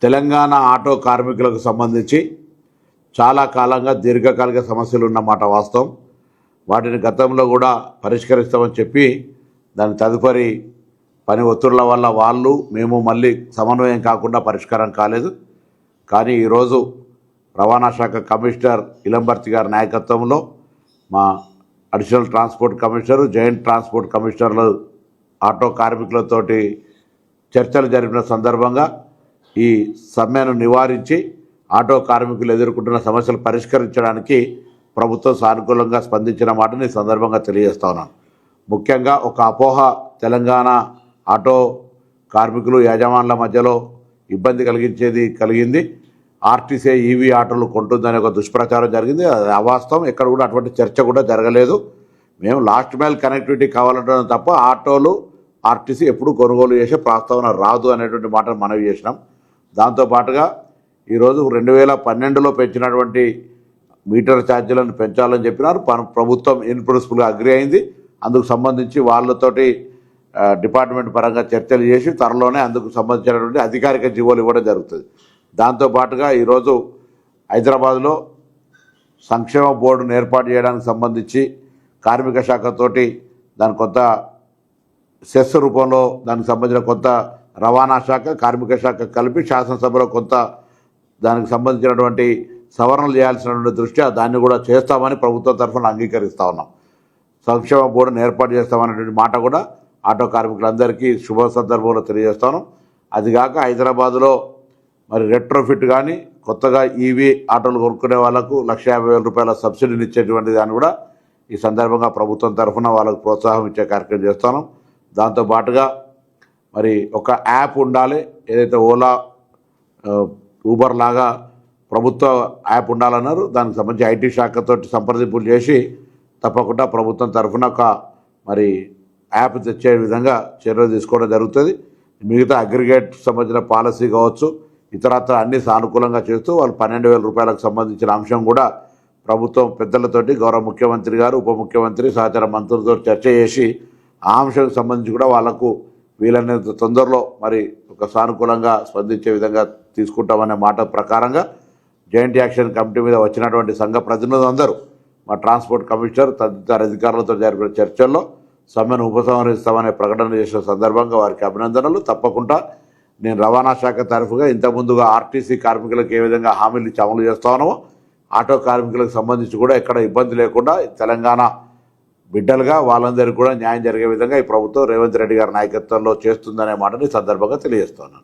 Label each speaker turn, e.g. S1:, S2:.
S1: Telangana auto కార్మికులకు సంబంధించి చాలా కాలంగా దీర్ఘకాలిక సమస్యలు ఉన్నమాట వాస్తవం. వాటిని గతంలో కూడా పరిష్కరిస్తామని చెప్పి దాని తదుపరి పని ఒత్తిళ్ల వల్ల మేము మళ్ళీ సమన్వయం కాకుండా పరిష్కారం కాలేదు. కానీ ఈరోజు రవాణా శాఖ కమిషనర్ ఇలంబర్తి గారి నాయకత్వంలో మా additional transport commissioner, joint transport కమిషనర్లు ఆటో కార్మికులతోటి చర్చలు జరిపిన సందర్భంగా ఈ సమ్మెను నివారించి ఆటో కార్మికులు ఎదుర్కొంటున్న సమస్యలు పరిష్కరించడానికి ప్రభుత్వం సానుకూలంగా స్పందించిన మాటని ఈ సందర్భంగా తెలియజేస్తా ఉన్నాను. ముఖ్యంగా ఒక అపోహ తెలంగాణ ఆటో కార్మికులు యాజమాన్ల మధ్యలో ఇబ్బంది కలిగింది. ఆర్టీసీ ఈవీ ఆటోలు కొంటుందనే ఒక దుష్ప్రచారం జరిగింది. అది అవాస్తవం. ఎక్కడ కూడా అటువంటి చర్చ కూడా జరగలేదు. మేము లాస్ట్ మైల్ కనెక్టివిటీ కావాలంటున్నాం తప్ప ఆటోలు ఆర్టీసీ ఎప్పుడు కొనుగోలు చేసే ప్రస్తావన రాదు అనేటువంటి మాటను మనవి చేసినాం. దాంతోపాటుగా ఈరోజు 2012లో పెంచినటువంటి మీటర్ ఛార్జీలను పెంచాలని చెప్పినారు. ప్రభుత్వం ఇన్ ప్రిన్సిపల్గా అగ్రి అయింది. అందుకు సంబంధించి వాళ్ళతోటి డిపార్ట్మెంట్ పరంగా చర్చలు చేసి త్వరలోనే అందుకు సంబంధించినటువంటి అధికారిక జీవోలు ఇవ్వడం జరుగుతుంది. దాంతోపాటుగా ఈరోజు హైదరాబాద్లో సంక్షేమ బోర్డును ఏర్పాటు చేయడానికి సంబంధించి కార్మిక శాఖతోటి దాని కొంత సెస్ రూపంలో దానికి సంబంధించిన కొంత రవాణా శాఖ, కార్మిక శాఖ కలిపి శాసనసభలో కొంత దానికి సంబంధించినటువంటి సవరణలు చేయాల్సినటువంటి దృష్ట్యా దాన్ని కూడా చేస్తామని ప్రభుత్వం తరఫున అంగీకరిస్తూ ఉన్నాం. సంక్షేమ బోర్డును ఏర్పాటు చేస్తామనేటువంటి మాట కూడా ఆటో కార్మికులందరికీ శుభ సందర్భంలో తెలియజేస్తాను. అదిగాక హైదరాబాదులో మరి రెట్రోఫిట్ కానీ కొత్తగా ఈవీ ఆటోలు కొనుక్కునే వాళ్ళకు 1,50,000 రూపాయల సబ్సిడీని ఇచ్చేటువంటి దాన్ని కూడా ఈ సందర్భంగా ప్రభుత్వం తరఫున వాళ్ళకు ప్రోత్సాహం ఇచ్చే కార్యక్రమం చేస్తాను. దాంతోపాటుగా మరి ఒక యాప్ ఉండాలి. ఏదైతే ఓలా, ఊబర్ లాగా ప్రభుత్వ యాప్ ఉండాలన్నారు. దానికి సంబంధించి ఐటీ శాఖతో సంప్రదింపులు చేసి తప్పకుండా ప్రభుత్వం తరఫున ఒక మరి యాప్ తెచ్చే విధంగా చర్యలు తీసుకోవడం జరుగుతుంది. మిగతా అగ్రిగేట్ సంబంధించిన పాలసీ కావచ్చు, ఇతరత్ర అన్ని సానుకూలంగా చేస్తూ వాళ్ళు 12,000 రూపాయలకు సంబంధించిన అంశం కూడా ప్రభుత్వం పెద్దలతోటి గౌరవ ముఖ్యమంత్రి గారు, ఉప ముఖ్యమంత్రి, సహచర మంత్రులతో చర్చ చేసి ఆ అంశానికి సంబంధించి కూడా వాళ్లకు వీలైనంత తొందరలో మరి ఒక సానుకూలంగా స్పందించే విధంగా తీసుకుంటామనే మాట ప్రకారంగా జాయింట్ యాక్షన్ కమిటీ మీద వచ్చినటువంటి సంఘ ప్రతినిధులందరూ మా ట్రాన్స్పోర్ట్ కమిషనర్ తదితర అధికారులతో జరిపిన చర్చల్లో సమ్మెను ఉపసంహరిస్తామనే ప్రకటన చేసిన సందర్భంగా వారికి అభినందనలు. తప్పకుండా నేను రవాణా శాఖ తరఫుగా ఇంతకుముందుగా ఆర్టీసీ కార్మికులకు ఏ విధంగా హామీలు ఇచ్చి అమలు చేస్తానో ఆటో కార్మికులకు సంబంధించి కూడా ఎక్కడ ఇబ్బంది లేకుండా తెలంగాణ బిడ్డలుగా వాళ్ళందరికీ కూడా న్యాయం జరిగే విధంగా ఈ ప్రభుత్వం రేవంత్ రెడ్డి గారి నాయకత్వంలో చేస్తుందనే మాటని సందర్భంగా తెలియజేస్తున్నాను.